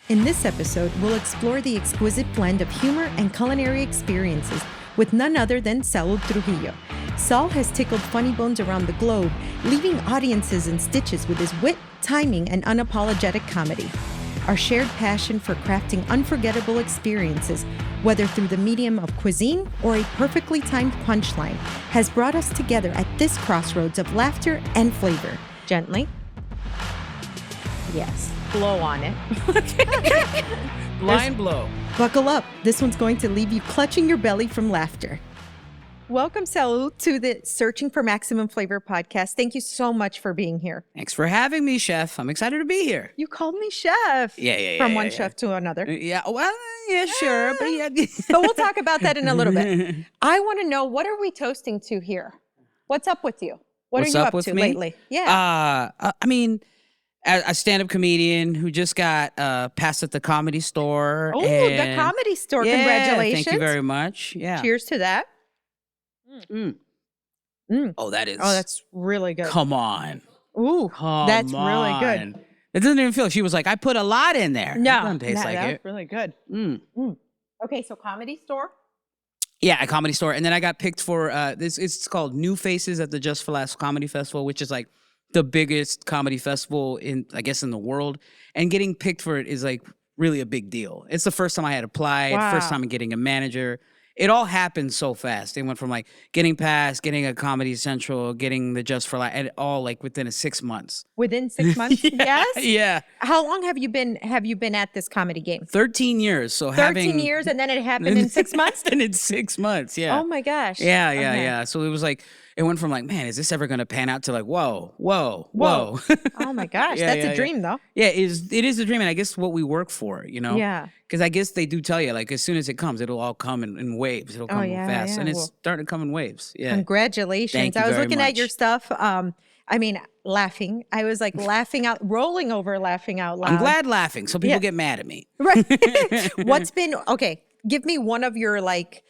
In this episode, we'll explore the exquisite blend of humor and culinary experiences with none other than Saul Trujillo. Saul has tickled funny bones around the globe, leaving audiences in stitches with his wit, timing, and unapologetic comedy. Our shared passion for crafting unforgettable experiences, whether through the medium of cuisine or a perfectly timed punchline, has brought us together at this crossroads of laughter and flavor. Gently. Yes. Blow on it. Blind blow. Buckle up. This one's going to leave you clutching your belly from laughter. Welcome, Saul, to the Searching for Maximum Flavor podcast. Thank you so much for being here. Thanks for having me, Chef. I'm excited to be here. You called me chef. Yeah. From one chef to another. Yeah, well, yeah, sure. But yeah. But we'll talk about that in a little bit. I want to know, what are we toasting to here? What's up with you? What What's are you up up with to me? lately? Yeah. I mean, a stand-up comedian who just got passed at the Comedy Store. Oh, the Comedy Store. Yeah, Congratulations. thank you very much. Yeah. Cheers to that. Oh, that is. Oh, that's really good. Come on. Ooh, Come that's on. really good. It doesn't even feel. She was like, I put a lot in there. No, It doesn't taste like that's it. really good. Okay, so Comedy Store. Yeah, a Comedy Store. And then I got picked for this. It's called New Faces at the Just for Laughs Comedy Festival, which is like the biggest comedy festival in the world. And getting picked for it is like really a big deal. It's the first time I had applied, first time getting a manager. It all happened so fast. It went from like getting passed, getting a Comedy Central, getting the Just for Laughs, and all like within 6 months. Within 6 months? Yes? Yeah. How long have you been at this comedy game? 13 years. So 13 years, and then it happened in 6 months? And in 6 months, yeah. Oh my gosh. Yeah. Okay. So it was like, it went from like, man, is this ever going to pan out to like, whoa. Oh my gosh. That's a dream though. Yeah, it is a dream. And I guess what we work for, you know? Yeah. Because I guess they do tell you, like, as soon as it comes, it'll all come in waves. It'll come fast. yeah. And it's Well, starting to come in waves. Yeah. Congratulations. Thank you I was very looking at much. your stuff. Laughing. I was like rolling over laughing out loud. I'm glad laughing so people Yeah. get mad at me. Right. Give me one of your like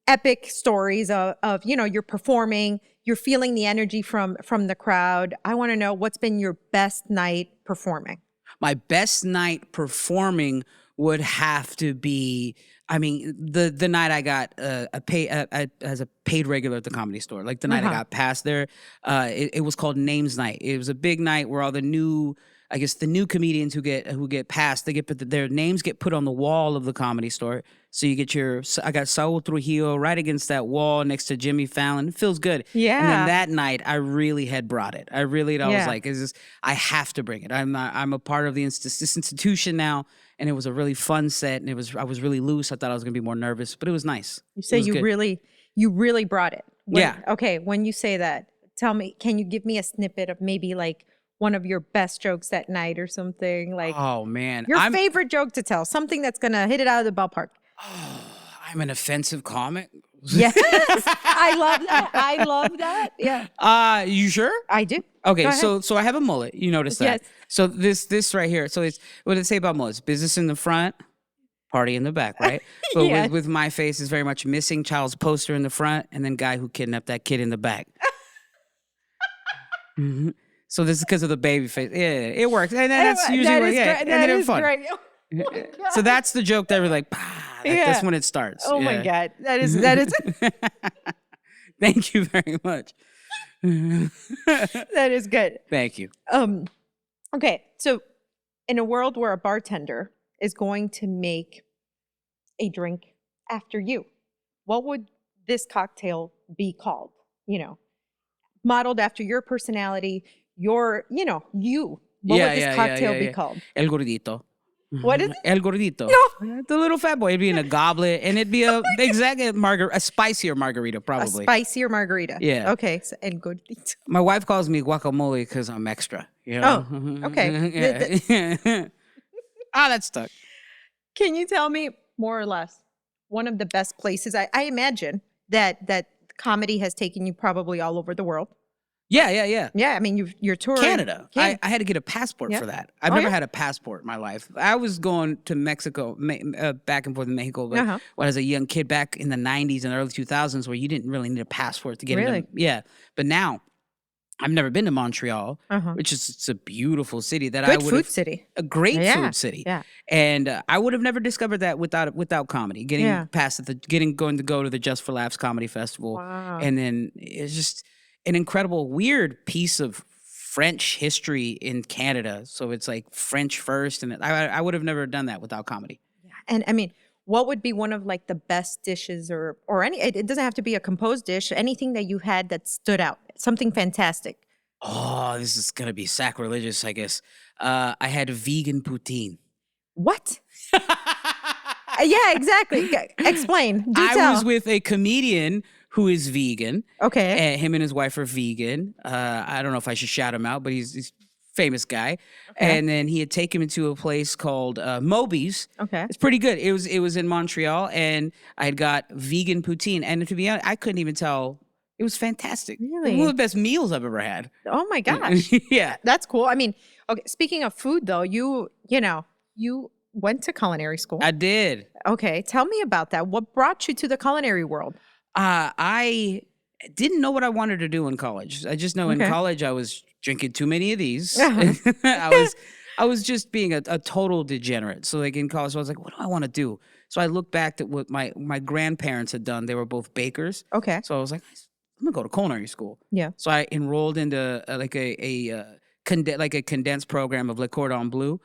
epic stories of you're performing, you're feeling the energy from the crowd. I want to know, what's been your best night performing? My best night performing would have to be, I mean, the night I got as a paid regular at the Comedy Store, like the night I got passed there. It was called Names Night. It was a big night where all the new comedians who get passed, their names get put on the wall of the Comedy Store. So you get I got Saul Trujillo right against that wall next to Jimmy Fallon. It feels good. Yeah. And then that night, I really had brought it. I was Yeah. like, I have to bring it. I'm a part of this institution now. And it was a really fun set. And I was really loose. I thought I was going to be more nervous, but it was nice. You say you really brought it. Yeah. Okay. When you say that, tell me, can you give me a snippet of maybe like one of your best jokes that night or something? Like, Oh, man. your favorite joke to tell, something that's going to hit it out of the ballpark. I'm an offensive comic. Yes. I love that. Yeah. You sure? I do. Okay, Go ahead. so I have a mullet. You notice that. Yes. So this right here. So what did it say about mullets? Business in the front, party in the back, right? But Yes. with my face is very much missing child's poster in the front, and then guy who kidnapped that kid in the back. So this is because of the baby face. Yeah, it works, and then that's usually that what, is yeah, great. and That then is fun. great. So that's the joke that we're like, that's when it starts. Oh my Yeah. God. That is Thank you very much. that is good. Thank you. Okay. So in a world where a bartender is going to make a drink after you, what would this cocktail be called? Modeled after your personality, you. What would this cocktail be called? El Gordito. What is it? El Gordito. No. The little fat boy. It'd be in a goblet, and it'd be a spicier margarita, A probably. spicier margarita. Yeah. Okay. So El Gordito. My wife calls me guacamole because I'm extra. You know? Oh, okay. Yeah. That stuck. Can you tell me more or less one of the best places? I imagine that comedy has taken you probably all over the world. Yeah. Yeah, I mean, you're touring Canada. I had to get a passport for that. I've never had a passport in my life. I was going to Mexico, back and forth in Mexico, but when I was a young kid back in the 90s and early 2000s, where you didn't really need a passport to get in. Yeah. But now I've never been to Montreal, Uh-huh. which is it's a beautiful city that Good I would food have city. a great Yeah. food city. Yeah. And I would have never discovered that without comedy. Getting Yeah. past the going to go to the Just for Laughs Comedy Festival, Wow. and then it's just an incredible weird piece of French history in Canada. So it's like French first, and I would have never done that without comedy. Yeah. And I mean, what would be one of like the best dishes or any, it doesn't have to be a composed dish, anything that you had that stood out, something fantastic. Oh, this is gonna be sacrilegious, I guess. I had vegan poutine. What? Yeah, exactly. Explain. Do I tell. was with a comedian who is vegan. Okay. And him and his wife are vegan. I don't know if I should shout him out, but he's a famous guy. Okay. And then he had taken me to a place called Moby's. Okay. It's pretty good. It was in Montreal, and I had got vegan poutine. And to be honest, I couldn't even tell. It was fantastic. Really? One of the best meals I've ever had. Oh my gosh. Yeah. That's cool. I mean, okay, speaking of food though, you went to culinary school. I did. Okay, tell me about that. What brought you to the culinary world? I didn't know what I wanted to do in college. I just know in Okay. college I was drinking too many of these. Uh-huh. I was just being a total degenerate. So like in college, I was like, what do I want to do? So I looked back at what my grandparents had done. They were both bakers. Okay. So I was like, I'm gonna go to culinary school. Yeah. So I enrolled into like a condensed program of Le Cordon Bleu,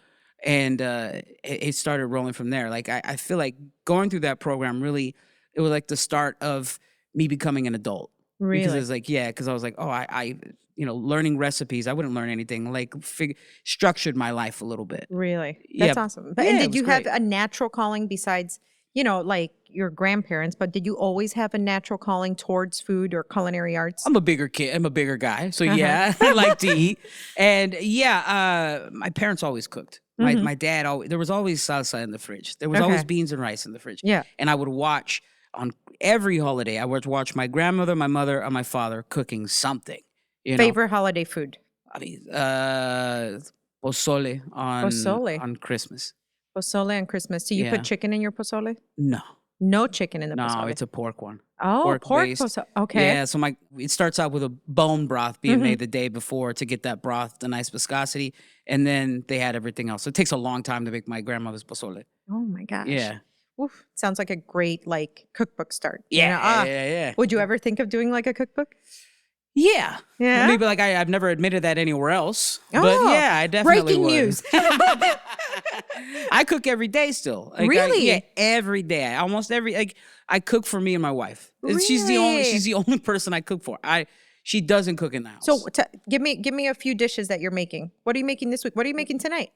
and it started rolling from there. Like I feel like going through that program really, it was like the start of me becoming an adult. Because Really? it was like, yeah, because I was like, oh, I learning recipes. I wouldn't learn anything. Like structured my life a little bit. Really? Yeah. That's awesome. But Yeah, and it did was you have great. a natural calling besides, like your grandparents, but did you always have a natural calling towards food or culinary arts? I'm a bigger kid. I'm a bigger guy. So Uh-huh. yeah, I like to eat. And yeah, my parents always cooked. Mhm. My dad always, there was always salsa in the fridge. There was Okay. always beans and rice in the fridge. Yeah. And I would watch on every holiday. I would watch my grandmother, my mother, and my father cooking something. Favorite holiday food? I mean, pozole Pozole. on Christmas. Pozole on Christmas. Do you Yeah. put chicken in your pozole? No, No chicken in the no, pozole. it's a pork one. pork pork-based. pozole. Okay. Yeah, so it starts out with a bone broth being Mhm. made the day before to get that broth, the nice viscosity, and then they add everything else. So it takes a long time to make my grandmother's pozole. Oh my gosh. Yeah, Oof. Sounds like a great cookbook start. yeah, yeah. Would you ever think of doing like a cookbook? Yeah. Yeah. Maybe like I've never admitted that anywhere else, but Oh, yeah, I definitely breaking would. news. I cook every day still. Like, Really? yeah, every day. Almost I cook for me and my wife. She's the Really? only person I cook for. She doesn't cook in the house. So give me a few dishes that you're making. What are you making this week? What are you making tonight?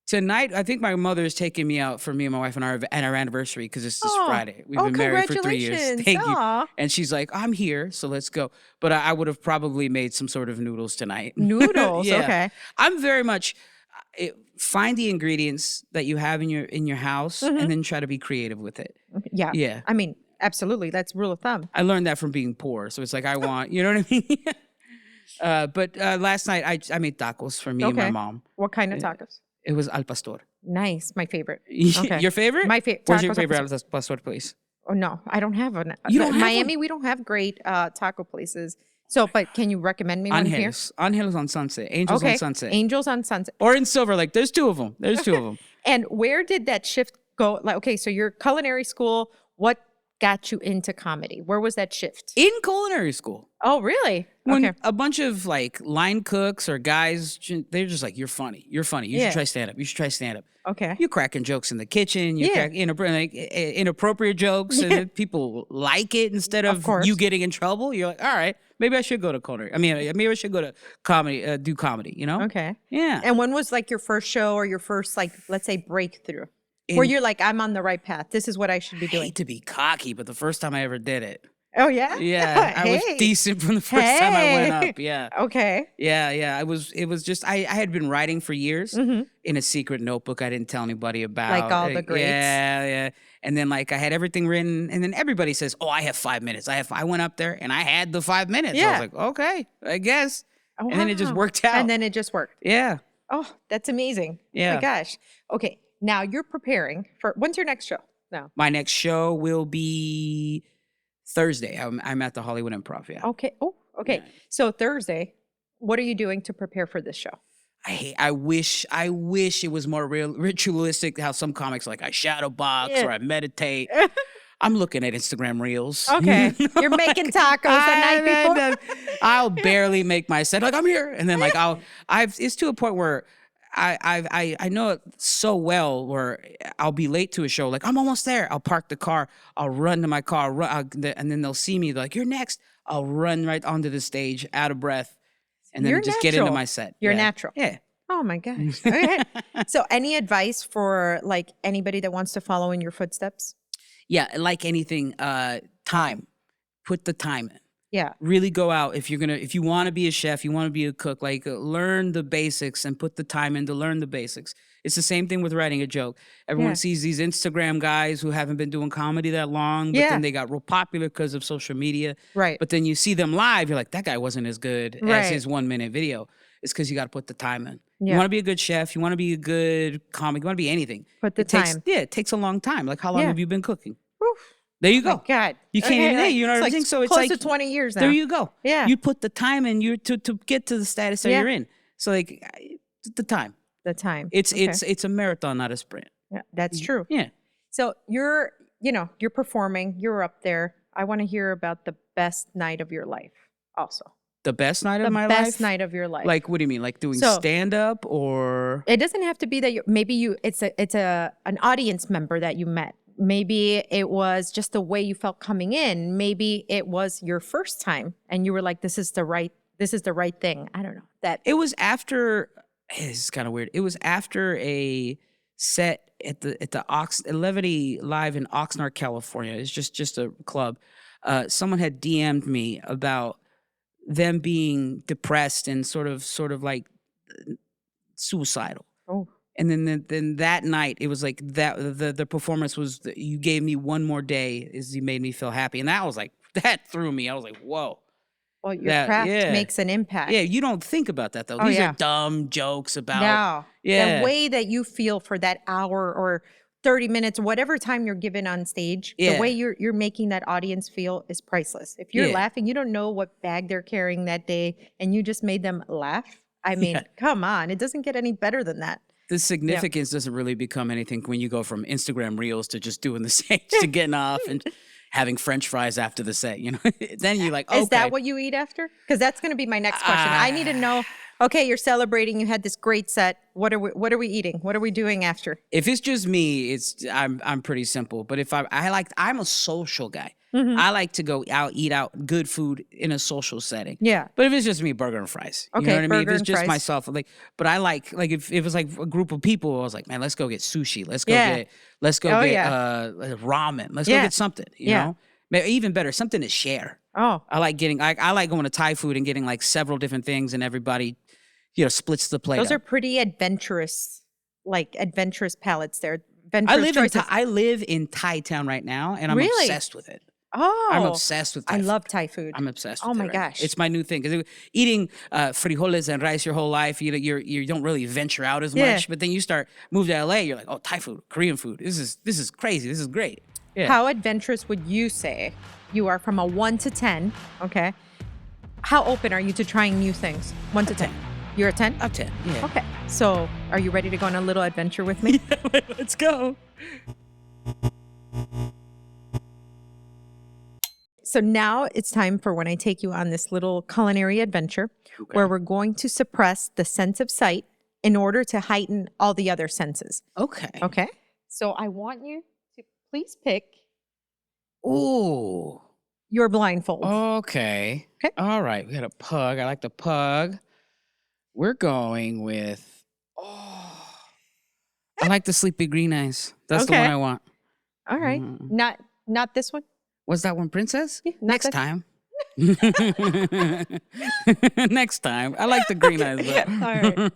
Tonight, I think my mother is taking me out for me and my wife on our anniversary because it's this Oh. Friday. We've Oh, been married for 3 years. congratulations. Thank you. Aw. And she's like, I'm here, so let's go. But I would have probably made some sort of noodles tonight. Noodles. Yeah. Okay. I'm very much find the ingredients that you have in your house Mhm. and then try to be creative with it. Okay. Yeah. Yeah. I mean, absolutely. That's rule of thumb. I learned that from being poor. So it's like I want, you know what I mean? But last night I made tacos for me and my Okay. mom. What kind of Yeah. tacos? It was al pastor. Nice. My favorite. Okay. Your favorite? My favorite. Where's your favorite al pastor place? Oh no, I don't have one. You don't have Miami. We don't have great taco places. So, but can you recommend me one here? Angeles on Sunset. Angels Okay. on Sunset. Angels on Sunset. Or in Silver Lake. There's two of them. There's two of them. And where did that shift go? Like, okay, so your culinary school. What got you into comedy? Where was that shift? In culinary school. Oh, really? When Okay. a bunch of like line cooks or guys, they're just like, you're funny. You're funny. You Yeah. should try stand up. You should try stand up. Okay. You're cracking jokes in the kitchen. You Yeah. crack inappropriate jokes, Yeah. and people like it instead Of of course. you getting in trouble. You're like, all right, maybe I should go to culinary. I mean, maybe I should go to comedy, do comedy. You know? Okay. Yeah. And when was like your first show or your first let's say breakthrough, where In- you're like, I'm on the right path. This is what I should be I doing. hate to be cocky, but the first time I ever did it, Oh yeah. yeah, I was Hey. decent from the first time I went Hey. up. Yeah. Okay. Yeah. It was just I had been writing for years hmm in a secret notebook I didn't tell anybody about. Like all the greats. Yeah. And then like I had everything written, and then everybody says, "Oh, I have 5 minutes." I went up there and I had the 5 minutes. I Yeah. was like, "Okay, I guess." Oh, And then it just wow. worked out. And then it just worked. Yeah. Oh, that's amazing. Oh Yeah. my gosh. Okay. Now you're preparing for when's your next show? No. My next show will be Thursday. I'm at the Hollywood Improv. Yeah. Okay. Oh, Okay. Yeah. So Thursday, what are you doing to prepare for this show? I wish it was more ritualistic. How some comics like I shadow box or I meditate. I'm looking at Instagram reels. Okay. You know? You're making tacos the night before. I'll barely make my set. Like I'm here, and then like it's to a point where I know it so well where I'll be late to a show. Like I'm almost there. I'll park the car. I'll run to my car. And then they'll see me. They're like, you're next. I'll run right onto the stage, out of breath, and then You're just natural. get into my set. You're Yeah. natural. Yeah. Oh my gosh. Okay. So any advice for like anybody that wants to follow in your footsteps? Yeah, like anything, time. Put the time in. Yeah. Really go out if you want to be a chef, you want to be a cook, like learn the basics and put the time in to learn the basics. It's the same thing with writing a joke. Everyone sees these Instagram guys who haven't been doing comedy that long, but then they got real popular because of social media. Right. But then you see them live, you're like, that guy wasn't as good as his 1 minute video. It's because you got to put the time in. Yeah. You want to be a good chef, you want to be a good comic, you want to be anything. Put the time. It takes a long time. Like how long have you been cooking? Oof. There you go. Oh my God. You can't even like, you know what I'm like saying? So it's close like to 20 years now. there you go. Yeah. You put the time in to get to the status that you're in. So like the time. The time. It's a marathon, not a sprint. Yeah, that's true. Yeah. So you're performing, you're up there. I want to hear about the best night of your life also. The best night of my life? The best night of your life. Like what do you mean? Like doing stand up or it doesn't have to be that it's an audience member that you met. Maybe it was just the way you felt coming in. Maybe it was your first time and you were like, this is the right thing. I don't know. It was after this is kind of weird. It was after a set at the Levity Live in Oxnard, California. It's just a club. Someone had DM'd me about them being depressed and sort of like suicidal. Oh. And then that night, it was like that. The performance was you gave me one more day. You made me feel happy, and that was like that threw me. I was like, whoa. Well, your craft makes an impact. Yeah, you don't think about that though. Oh, These are dumb jokes about. No. Yeah. The way that you feel for that hour or 30 minutes, whatever time you're given on stage, the way you're making that audience feel is priceless. If you're laughing, you don't know what bag they're carrying that day, and you just made them laugh. I mean, come on, it doesn't get any better than that. The significance doesn't really become anything when you go from Instagram Reels to just doing the stage to getting off and having French fries after the set. You know, then you're like, okay. Is that what you eat after? Because that's going to be my next question. I need to know. Okay, you're celebrating. You had this great set. What are we eating? What are we doing after? If it's just me, I'm pretty simple. But if I'm a social guy. Mm-hmm. I like to go out, eat out, good food in a social setting. Yeah. But if it's just me, burger and fries. You know what I mean? If it's just myself, but I like if it was like a group of people, I was like, man, let's go get sushi. Let's go get ramen. Let's go get something, you know? Even better, something to share. Oh. I like going to Thai food and getting like several different things and everybody, splits the plate. Those up. are pretty adventurous palates there. I live in Thai town right now and I'm obsessed with it. Oh, I'm obsessed with Thai food. I love Thai food. I'm obsessed with it. Oh my gosh. It's my new thing. Because eating frijoles and rice your whole life, you don't really venture out as much. But then you start move to LA, you're like, oh, Thai food, Korean food. This is crazy. This is great. Yeah. How adventurous would you say you are from a 1 to 10? Okay. How open are you to trying new things? 1 to 10. You're a 10? I'm 10. Yeah. Okay. So are you ready to go on a little adventure with me? Yeah, let's go. So now it's time for when I take you on this little culinary adventure where we're going to suppress the sense of sight in order to heighten all the other senses. Okay. Okay. So I want you to please pick Ooh. your blindfold. Okay. Okay. All right. We got a pug. I like the pug. We're going with, I like the sleepy green eyes. That's the one I want. All right. Not this one? Was that one princess? Yeah, Next time. Next time. I like the green eyes. Though. All right. All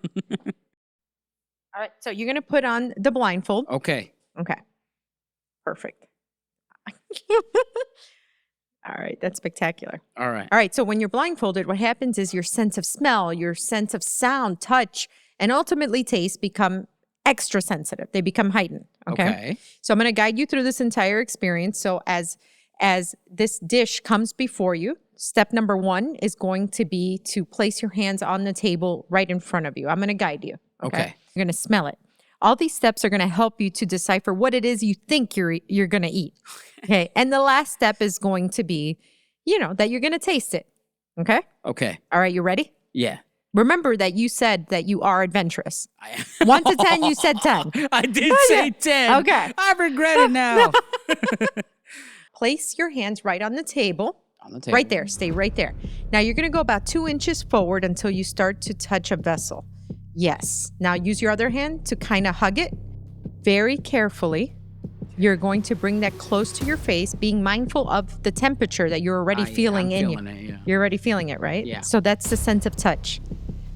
right. So you're going to put on the blindfold. Okay. Okay. Perfect. All right. That's spectacular. All right. All right. So when you're blindfolded, what happens is your sense of smell, your sense of sound, touch, and ultimately taste become extra sensitive. They become heightened. Okay. So I'm going to guide you through this entire experience. So as this dish comes before you, step number 1 is going to be to place your hands on the table right in front of you. I'm going to guide you. Okay. You're going to smell it. All these steps are going to help you to decipher what it is you think you're going to eat. Okay. And the last step is going to be, that you're going to taste it. Okay. Okay. All right. You ready? Yeah. Remember that you said that you are adventurous. 1 to 10, you said 10. I did say 10. Okay. I regret it now. Place your hands right on the table. Right there. Stay right there. Now you're going to go about 2 inches forward until you start to touch a vessel. Yes. Now use your other hand to kind of hug it very carefully. You're going to bring that close to your face, being mindful of the temperature that you're already feeling in you. It, yeah. You're already feeling it, right? Yeah. So that's the sense of touch.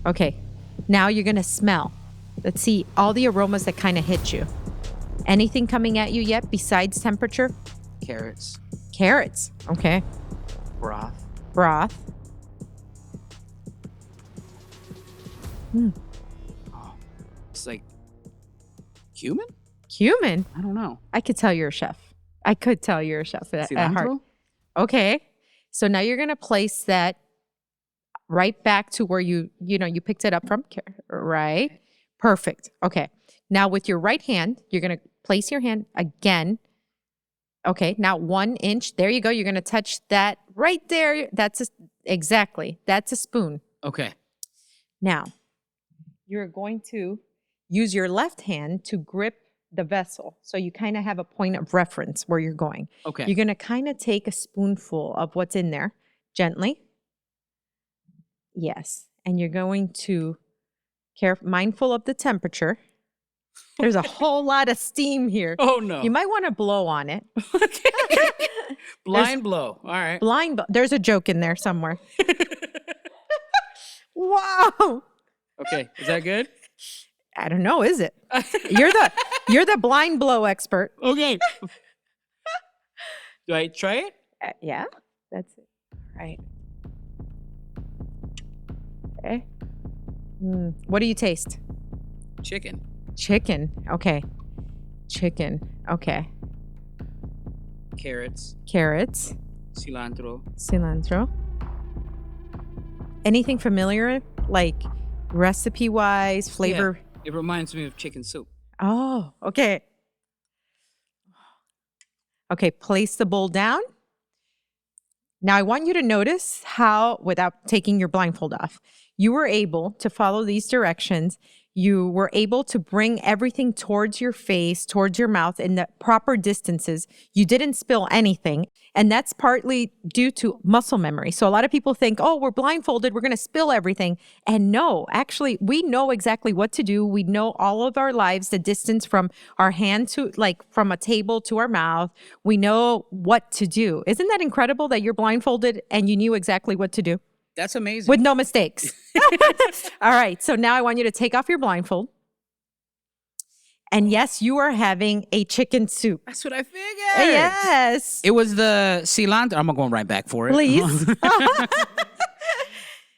Okay. Now you're going to smell. Let's see all the aromas that kind of hit you. Anything coming at you yet besides temperature? Carrots. Carrots. Okay. Broth. Oh, it's like cumin? Cumin? I don't know. I could tell you're a chef. I could tell you're a chef at heart. Cilantro? Okay. So now you're going to place that right back to where you picked it up from. Right. Perfect. Okay. Now with your right hand, you're going to place your hand again. Okay. Now 1 inch. There you go. You're going to touch that right there. Exactly. That's a spoon. Okay. Now you're going to use your left hand to grip the vessel. So you kind of have a point of reference where you're going. Okay. You're going to kind of take a spoonful of what's in there gently. Yes. And you're going to mindful of the temperature. There's a whole lot of steam here. Oh, no. You might want to blow on it. Blind blow. All right. There's a joke in there somewhere. Wow. Okay. Is that good? I don't know. Is it? You're the blind blow expert. Okay. Do I try it? Yeah. That's it. All right. Okay. What do you taste? Chicken. Okay. Chicken. Okay. Carrots. Cilantro. Anything familiar, like recipe-wise, flavor? Yeah. It reminds me of chicken soup. Oh, okay. Okay, place the bowl down. Now I want you to notice how, without taking your blindfold off, you were able to follow these directions. You were able to bring everything towards your face, towards your mouth in the proper distances. You didn't spill anything. And that's partly due to muscle memory. So a lot of people think, oh, we're blindfolded, we're going to spill everything. And no, actually, we know exactly what to do. We know all of our lives, the distance from our hand to, from a table to our mouth. We know what to do. Isn't that incredible that you're blindfolded and you knew exactly what to do? That's amazing. With no mistakes. All right. So now I want you to take off your blindfold. And yes, you are having a chicken soup. That's what I figured. Yes. It was the cilantro. I'm going right back for it. Please.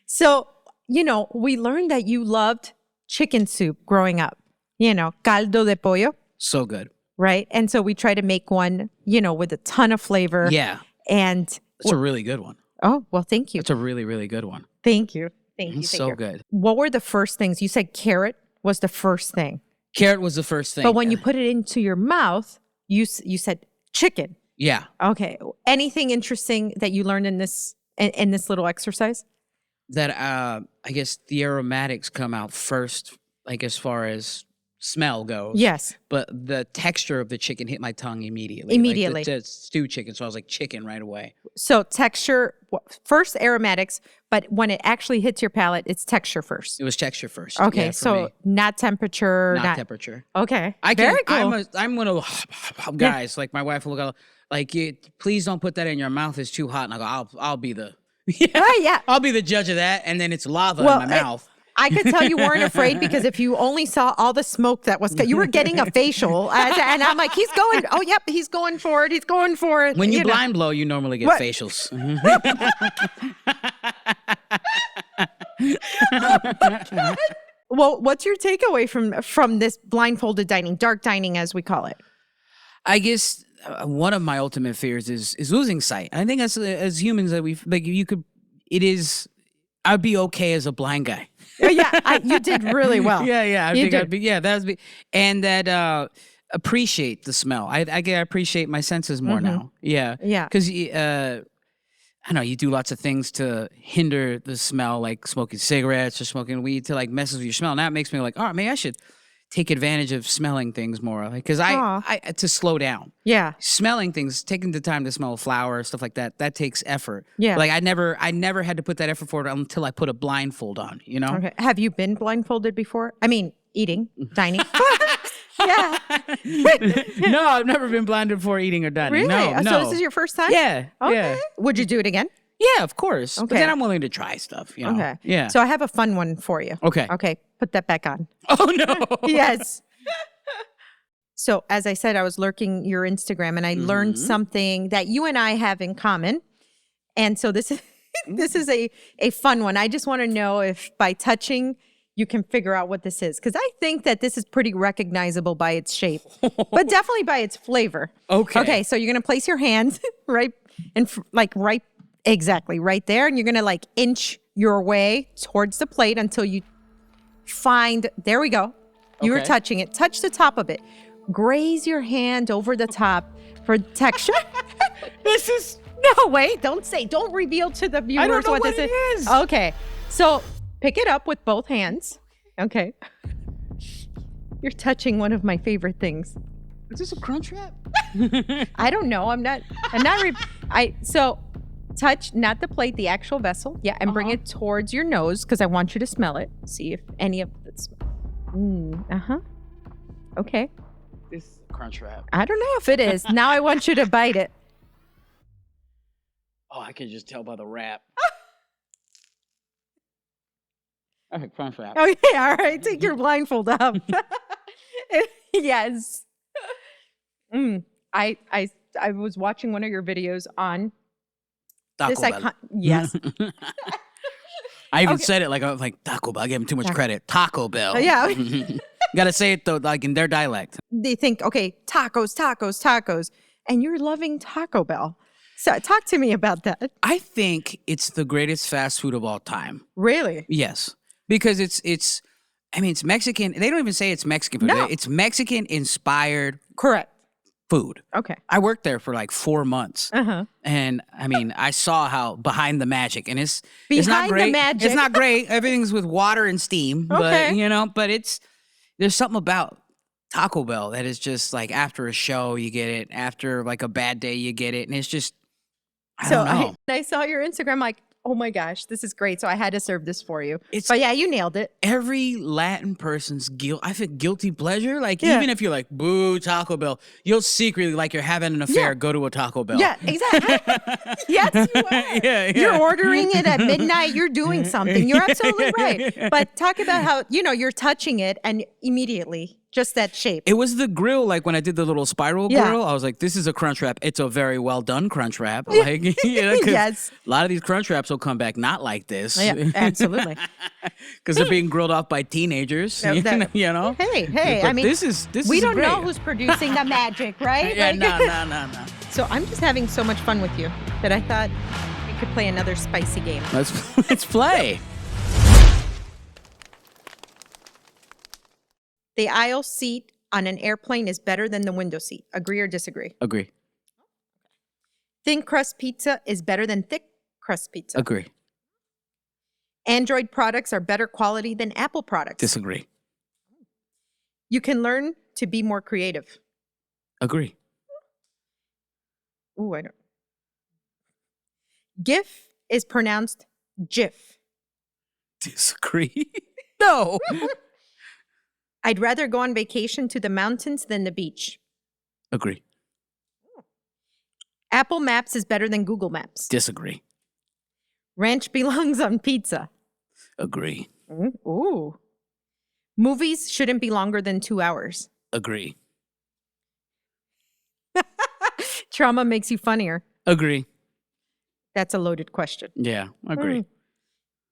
So, we learned that you loved chicken soup growing up. Caldo de pollo. So good. Right? And so we try to make one, with a ton of flavor. Yeah. And it's a really good one. Oh, well, thank you. It's a really, really good one. Thank you. Thank you. So good. What were the first things? You said carrot was the first thing. Carrot was the first thing. But when you put it into your mouth, you said chicken. Yeah. Okay. Anything interesting that you learned in this little exercise? That I guess the aromatics come out first, as far as smell goes. Yes. But the texture of the chicken hit my tongue immediately. Immediately. The stewed chicken. So I was like, chicken right away. So texture, first aromatics, but when it actually hits your palate, it's texture first. It was texture first. Okay. Yeah, so me. not temperature. Not temperature. Okay. Very cool. I'm one of guys, like my wife will go, please don't put that in your mouth. It's too hot. And I go, I'll be the, yeah. I'll be the judge of that. And then it's lava in my mouth. I could tell you weren't afraid because if you only saw all the smoke that was, you were getting a facial. And I'm like, he's going, oh, yep, he's going for it. He's going for it. When you blind blow, you normally get facials. Well, what's your takeaway from this blindfolded dining, dark dining as we call it? I guess one of my ultimate fears is losing sight. I think as humans that I'd be okay as a blind guy. Yeah, you did really well. Yeah. And that appreciate the smell. I appreciate my senses more now. Yeah. Because I don't know, you do lots of things to hinder the smell, like smoking cigarettes or smoking weed to like messes with your smell. Now it makes me like, oh, maybe I should take advantage of smelling things more, like because I to slow down. Yeah, smelling things, taking the time to smell a flower, stuff like that. That takes effort. Yeah, like I never had to put that effort forward until I put a blindfold on. You know. Okay. Have you been blindfolded before? I mean, eating, dining. Yeah. No, I've never been blinded before eating or dining. Really? No. So this is your first time? Yeah. Okay. Yeah. Would you do it again? Yeah, of course. Okay. But then I'm willing to try stuff. You know? Okay. Yeah. So I have a fun one for you. Okay. Okay. Put that back on. Oh no. Yes. So as I said, I was lurking your Instagram and I learned something that you and I have in common. And so this is a fun one. I just want to know if by touching you can figure out what this is. Because I think that this is pretty recognizable by its shape, but definitely by its flavor. Okay. Okay, so you're going to place your hands right exactly right there. And you're going to like inch your way towards the plate until you find, there we go. You were touching it. Touch the top of it. Graze your hand over the top for texture. This is... No, wait, don't reveal to the viewers I don't know what this is. Okay, so pick it up with both hands. Okay. You're touching one of my favorite things. Is this a crunch wrap? I don't know. So touch, not the plate, the actual vessel. Yeah, and bring it towards your nose because I want you to smell it. See if any of it's... Okay. This is a crunch wrap. I don't know if it is. Now I want you to bite it. Oh, I can just tell by the wrap. Okay, crunch wrap. Okay, all right. Take your blindfold off. Yes. I was watching one of your videos on Taco Bell. Yes. I even said it like Taco Bell. I gave him too much credit. Taco Bell. Yeah. Gotta say it though, like in their dialect. They think, okay, tacos, and you're loving Taco Bell. So talk to me about that. I think it's the greatest fast food of all time. Really? Yes. Because it's Mexican. They don't even say it's Mexican food. No. It's Mexican inspired Correct. food. Okay. I worked there for like 4 months. And I mean, I saw how behind the magic, and it's not great. The magic. It's not great. Everything's with water and steam, Okay. but there's something about Taco Bell that is just like after a show you get it, after like a bad day you get it, and it's just I don't know. I saw your Instagram like, oh my gosh, this is great. So I had to serve this for you. But yeah, you nailed it. Every Latin person's guilty pleasure. Like even if you're like, boo, Taco Bell, you'll secretly, like you're having an affair, go to a Taco Bell. Yeah, exactly. Yes, you are. Yeah. You're ordering it at midnight. You're doing something. You're absolutely right. But talk about how, you're touching it and immediately just that shape. It was the grill, like when I did the little spiral grill, I was like, this is a crunch wrap. It's a very well done crunch wrap. Like, Yes. A lot of these crunch wraps will come back not like this. Yeah, absolutely. Because they're being grilled off by teenagers. No, Hey, But I mean, this is we don't great. know who's producing the magic, right? Yeah, Like- no. So I'm just having so much fun with you that I thought we could play another spicy game. Let's play. The aisle seat on an airplane is better than the window seat. Agree or disagree? Agree. Thin crust pizza is better than thick crust pizza. Agree. Android products are better quality than Apple products. Disagree. You can learn to be more creative. Agree. Ooh, I don't. GIF is pronounced GIF. Disagree. No. I'd rather go on vacation to the mountains than the beach. Agree. Apple Maps is better than Google Maps. Disagree. Ranch belongs on pizza. Agree. Ooh. Movies shouldn't be longer than 2 hours. Agree. Trauma makes you funnier. Agree. That's a loaded question. Yeah, agree.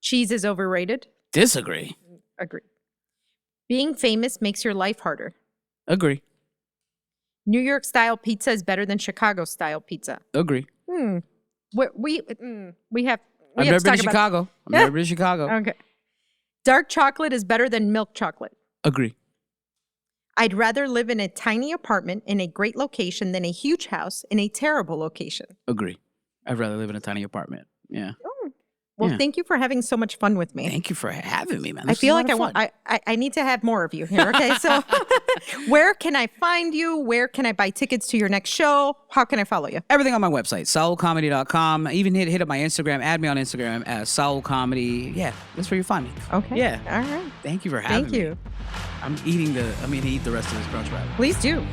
Cheese is overrated. Disagree. Agree. Being famous makes your life harder. Agree. New York style pizza is better than Chicago style pizza. Agree. We have. I've never been to Chicago. I've never been to Chicago. Okay. Dark chocolate is better than milk chocolate. Agree. I'd rather live in a tiny apartment in a great location than a huge house in a terrible location. Agree. I'd rather live in a tiny apartment. Yeah. Well, thank you for having so much fun with me. Thank you for having me, man. I feel like I need to have more of you here. Okay, so where can I find you? Where can I buy tickets to your next show? How can I follow you? Everything on my website, saulcomedy.com. Even hit up my Instagram. Add me on Instagram as Saul Comedy. Yeah, that's where you find me. Okay. Yeah. All right. Thank you for having me. Thank you. I'm gonna eat the rest of this brunch wrap. Please do.